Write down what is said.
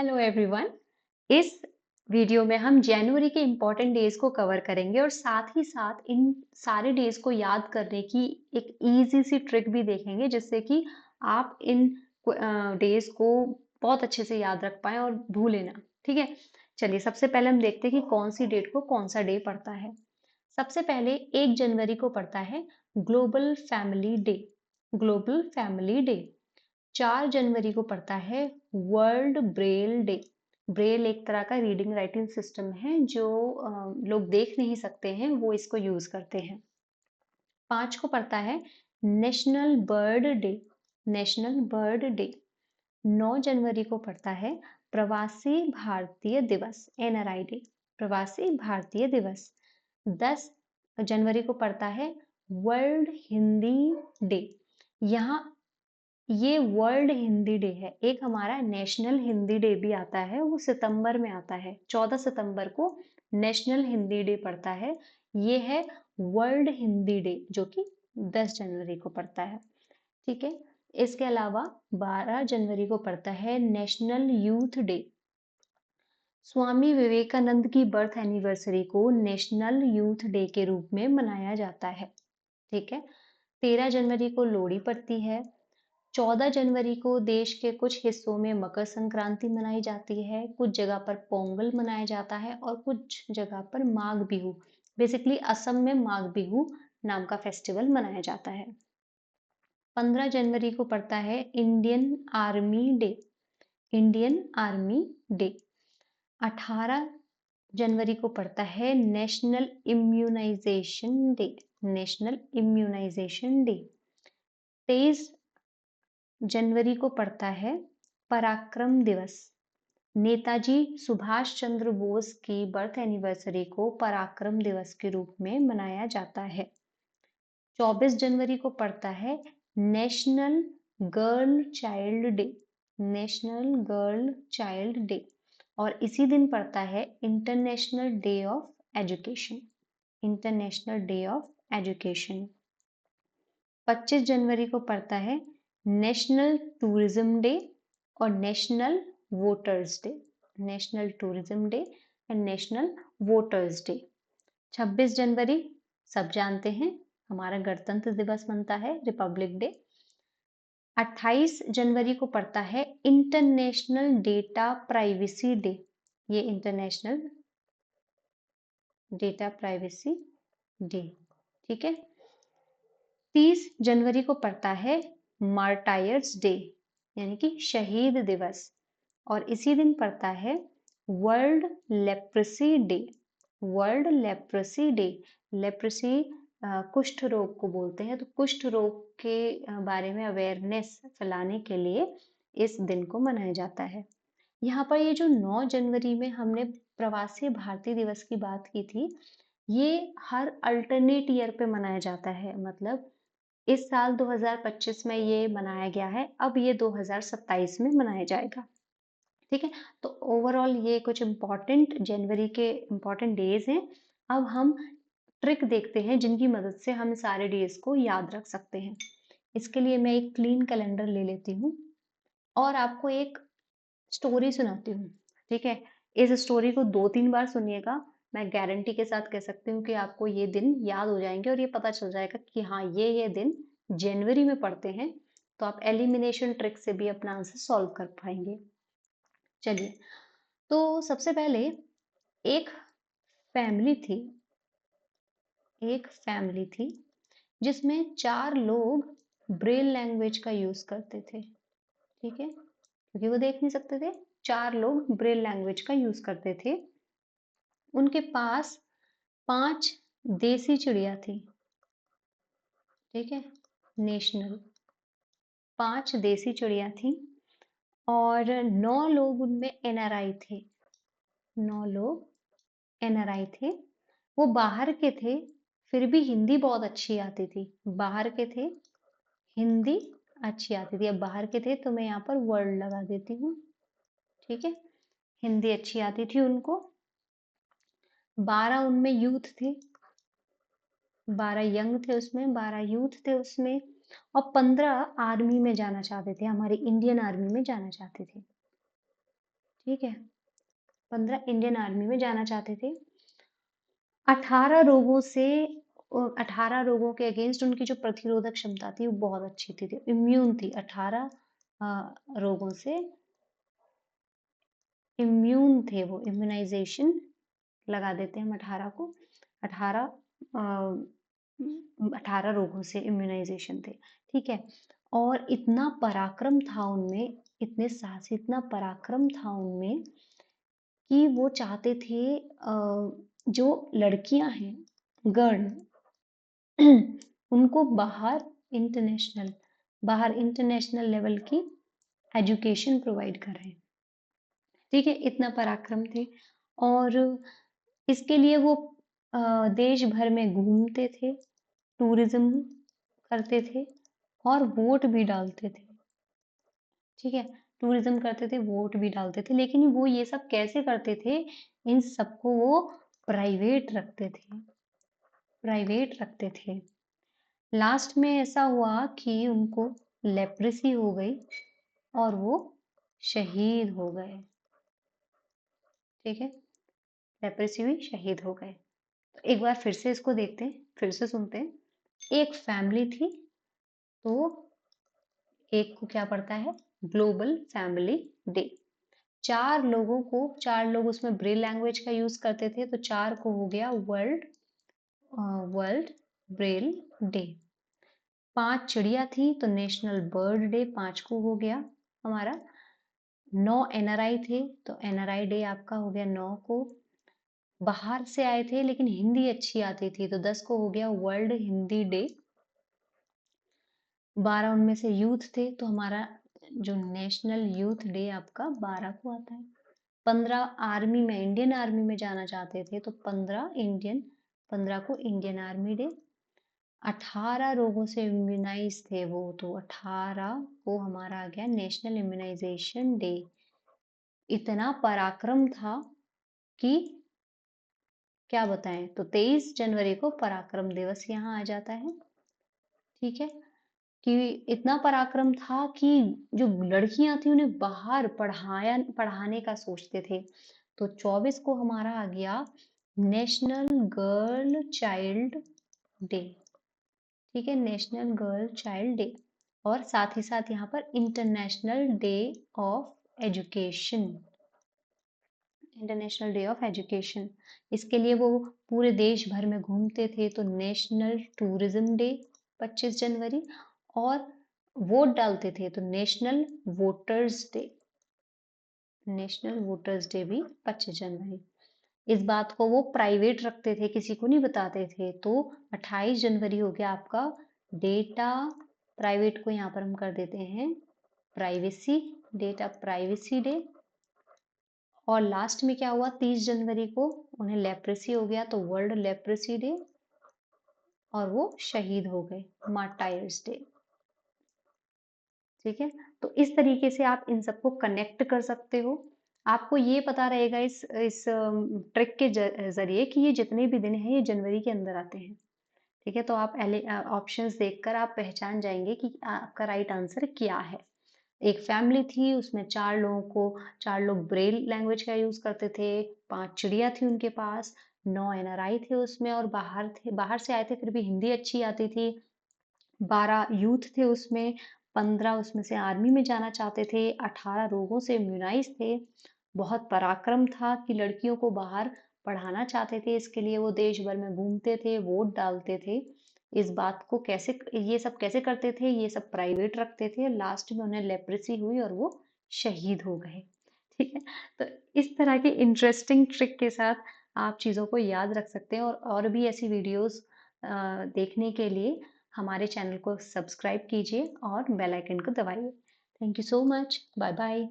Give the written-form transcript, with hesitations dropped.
Hello everyone. इस video में हम जनवरी के इम्पोर्टेंट डेज को कवर करेंगे और साथ ही साथ इन सारे डेज को याद करने की एक इजी सी ट्रिक भी देखेंगे जिससे कि आप इन डेज को बहुत अच्छे से याद रख पाएं और भूलें ना। ठीक है, चलिए सबसे पहले हम देखते हैं कि कौन सी डेट को कौन सा डे पड़ता है। सबसे पहले 1 जनवरी को पड़ता है global family day. Global family day. 4 जनवरी को पड़ता है वर्ल्ड ब्रेल डे। ब्रेल एक तरह का रीडिंग राइटिंग सिस्टम है जो लोग देख नहीं सकते हैं, वो इसको यूज करते हैं। 5 को पड़ता है national bird day. National bird day. 9 जनवरी को पड़ता है प्रवासी भारतीय दिवस, एनआरआई डे। प्रवासी भारतीय दिवस। 10 जनवरी को पड़ता है वर्ल्ड हिंदी डे। यहाँ ये वर्ल्ड हिंदी डे है। एक हमारा नेशनल हिंदी डे भी आता है, वो सितंबर में आता है। 14 सितंबर को नेशनल हिंदी डे पड़ता है। ये है वर्ल्ड हिंदी डे जो कि 10 जनवरी को पड़ता है। ठीक है, इसके अलावा 12 जनवरी को पड़ता है national youth day. Swami Vivekananda की बर्थ एनिवर्सरी को नेशनल यूथ डे के रूप में मनाया जाता है। ठीक है, 13 जनवरी को लोहड़ी पड़ती है। 14 जनवरी को देश के कुछ हिस्सों में मकर संक्रांति मनाई जाती है, कुछ जगह पर पोंगल मनाया जाता है और कुछ जगह पर माघ बिहू, बेसिकली असम में माघ बिहू नाम का फेस्टिवल मनाया जाता है। 15 जनवरी को पड़ता है Indian army day. Indian army day. 18 जनवरी को पड़ता है national immunization day. National immunization day. 23 जनवरी को पड़ता है पराक्रम दिवस। नेताजी सुभाष चंद्र बोस की बर्थ एनिवर्सरी को पराक्रम दिवस के रूप में मनाया जाता है। 24 जनवरी को पड़ता है national girl child day. National girl child day. और इसी दिन पड़ता है international day of education. International day of education. 25 जनवरी को पड़ता है नेशनल टूरिज्म डे और national voters day. National tourism day and national voters day. 26 जनवरी सब जानते हैं, हमारा गणतंत्र दिवस बनता है, रिपब्लिक डे। 28 जनवरी को पड़ता है इंटरनेशनल डेटा प्राइवेसी डे। ये इंटरनेशनल डेटा प्राइवेसी डे। ठीक है, 30 जनवरी को पड़ता है मार्टायर्स डे, यानी कि शहीद दिवस। और इसी दिन पड़ता है world leprosy day. World leprosy day. Leprosy कुष्ठ रोग को बोलते हैं, तो कुष्ठ रोग के बारे में अवेयरनेस फैलाने के लिए इस दिन को मनाया जाता है। यहाँ पर ये जो 9 जनवरी में हमने प्रवासी भारतीय दिवस की बात की थी, ये हर अल्टरनेट ईयर पे मनाया जाता है। मतलब इस साल 2025 में ये मनाया गया है, अब ये 2027 में मनाया जाएगा। ठीक है, तो ओवरऑल ये कुछ इम्पोर्टेंट जनवरी के इम्पोर्टेंट डेज हैं। अब हम ट्रिक देखते हैं जिनकी मदद से हम सारे डेज को याद रख सकते हैं। इसके लिए मैं एक क्लीन कैलेंडर ले लेती हूँ और आपको एक स्टोरी सुनाती हूँ। ठीक है, इस स्टोरी को 2-3 बार सुनिएगा। मैं गारंटी के साथ कह सकती हूँ कि आपको ये दिन याद हो जाएंगे और ये पता चल जाएगा कि हाँ ये दिन जनवरी में पड़ते हैं, तो आप एलिमिनेशन ट्रिक से भी अपना आंसर सॉल्व कर पाएंगे। चलिए, तो सबसे पहले एक फैमिली थी। एक फैमिली थी जिसमें 4 लोग ब्रेल लैंग्वेज का यूज करते थे। ठीक है, क्योंकि वो देख नहीं सकते थे, 4 लोग ब्रेल लैंग्वेज का यूज करते थे। उनके पास 5 देसी चिड़िया थी। ठीक है, नेशनल 5 देसी चिड़िया थी और 9 लोग उनमें एनआरआई थे। 9 लोग एनआरआई थे। वो बाहर के थे, फिर भी हिंदी बहुत अच्छी आती थी। बाहर के थे, हिंदी अच्छी आती थी। अब बाहर के थे तो मैं यहाँ पर वर्ल्ड लगा देती हूँ। ठीक है, हिंदी अच्छी आती थी उनको। 12 उनमें यूथ थे, 12 यंग थे उसमें, 12 यूथ थे उसमें। और 15 आर्मी में जाना चाहते थे, हमारी इंडियन आर्मी में जाना चाहते थे। ठीक है, 15 इंडियन आर्मी में जाना चाहते थे। 18 रोगों से 18 रोगों के अगेंस्ट उनकी जो प्रतिरोधक क्षमता थी वो बहुत अच्छी थी, इम्यून थी। 18 रोगों से इम्यून थे वो, इम्यूनाइजेशन लगा देते हैं हम 18 को। 18 18 रोगों से इम्यूनाइजेशन थे, ठीक है। और इतना पराक्रम था उनमें, इतने साहसी, इतना पराक्रम था उनमें कि वो चाहते थे जो लड़कियां हैं, गर्ल, उनको बाहर इंटरनेशनल लेवल की एजुकेशन प्रोवाइड कर रहे हैं, ठीक है। इतना पराक्रम थे। और इसके लिए वो देश भर में घूमते थे, टूरिज्म करते थे और वोट भी डालते थे, ठीक है। टूरिज्म करते थे, वोट भी डालते थे, लेकिन वो ये सब कैसे करते थे? इन सबको वो प्राइवेट रखते थे, प्राइवेट रखते थे। लास्ट में ऐसा हुआ कि उनको लेप्रेसी हो गई और वो शहीद हो गए, ठीक है। लेप्रेसी हुई, शहीद हो गए। तो एक बार फिर से इसको देखते हैं, फिर से सुनते हैं। एक फैमिली थी, तो एक को क्या पड़ता है? Global family day. चार लोग उसमें ब्रेल लैंग्वेज का यूज करते थे, तो 4 को हो गया वर्ल्ड ब्रेल डे। 5 चिड़िया थी तो नेशनल बर्ड डे 5 को हो गया हमारा। 9 एनआरआई थे तो एनआरआई डे आपका हो गया 9 को। बाहर से आए थे लेकिन हिंदी अच्छी आती थी तो 10 को हो गया वर्ल्ड हिंदी डे। 12 उनमें से यूथ थे तो हमारा जो नेशनल यूथ डे आपका 12 को आता है। 15 आर्मी में, इंडियन आर्मी में जाना चाहते थे तो 15 को इंडियन आर्मी डे। 18 रोगों से इम्यूनाइज थे वो, तो 18 को हमारा आ गया नेशनल इम्यूनाइजेशन डे। इतना पराक्रम था कि क्या बताएं। तो 23 जनवरी को पराक्रम दिवस यहाँ आ जाता है, ठीक है। कि इतना पराक्रम था कि जो लड़कियां थी उन्हें बाहर पढ़ाने का सोचते थे। तो 24 को हमारा आ गया नेशनल गर्ल चाइल्ड डे, ठीक है, नेशनल गर्ल चाइल्ड डे। और साथ ही साथ यहाँ पर international day of education, international day of education. इसके लिए वो पूरे देश भर में घूमते थे, तो नेशनल टूरिज्म डे 25 जनवरी। और वोट डालते थे तो national voters day, national voters day भी 25 जनवरी। इस बात को वो प्राइवेट रखते थे, किसी को नहीं बताते थे। तो 28 जनवरी हो गया आपका डेटा प्राइवेट को यहाँ पर हम कर देते हैं प्राइवेसी, डेटा प्राइवेसी डे। और लास्ट में क्या हुआ, 30 जनवरी को उन्हें लेप्रेसी हो गया तो वर्ल्ड लेप्रेसी डे, और वो शहीद हो गए, मार्टायर्स डे, ठीक है। तो इस तरीके से आप इन सबको कनेक्ट कर सकते हो। आपको ये पता रहेगा इस ट्रिक के जरिए कि ये जितने भी दिन हैं ये जनवरी के अंदर आते हैं, ठीक है। तो आप ऑप्शंस देखकर आप पहचान जाएंगे कि आपका राइट आंसर क्या है। एक फैमिली थी, उसमें 4 लोग ब्रेल लैंग्वेज का यूज करते थे। 5 चिड़िया थी उनके पास। 9 एनआरआई थे उसमें और बाहर से आए थे, फिर भी हिंदी अच्छी आती थी। 12 यूथ थे उसमें। 15 उसमें से आर्मी में जाना चाहते थे। 18 रोगों से इम्यूनाइज थे। बहुत पराक्रम था कि लड़कियों को बाहर पढ़ाना चाहते थे, इसके लिए वो देश भर में घूमते थे, वोट डालते थे। इस बात को कैसे, ये सब कैसे करते थे, ये सब प्राइवेट रखते थे। लास्ट में उन्हें लेप्रेसी हुई और वो शहीद हो गए, ठीक है। तो इस तरह के इंटरेस्टिंग ट्रिक के साथ आप चीज़ों को याद रख सकते हैं। और भी ऐसी वीडियोस देखने के लिए हमारे चैनल को सब्सक्राइब कीजिए और बेल आइकन को दबाइए। Thank you so much, bye bye.